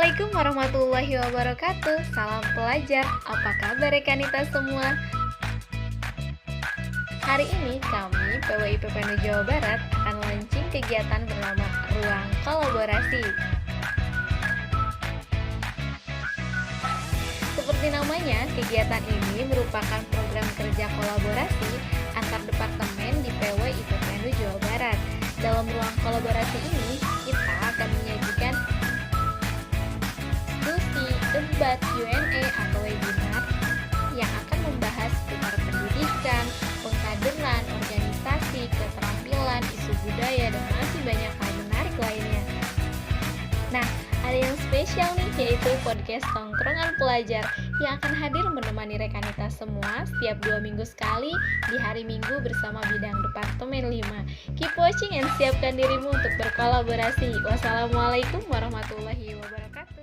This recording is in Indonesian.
Assalamualaikum warahmatullahi wabarakatuh. Salam pelajar, apa kabar rekanita semua? Hari ini kami PWI PPNU Jawa Barat akan launching kegiatan bernama Ruang Kolaborasi. Seperti namanya, kegiatan ini merupakan program kerja kolaborasi antar departemen di PWI PPNU Jawa Barat. Dalam ruang kolaborasi ini, kita akan menyajikan diskusi, debat, Q&A atau webinar yang akan membahas seputar pendidikan, pengkaderan, organisasi, keterampilan, isu budaya, dan masih banyak hal menarik lainnya. Nah, ada yang spesial nih, yaitu podcast Tongkrongan Pelajar yang akan hadir menemani rekanita semua setiap 2 minggu sekali di hari Minggu bersama bidang Departemen 5. Keep watching and siapkan dirimu untuk berkolaborasi. Wassalamualaikum warahmatullahi wabarakatuh.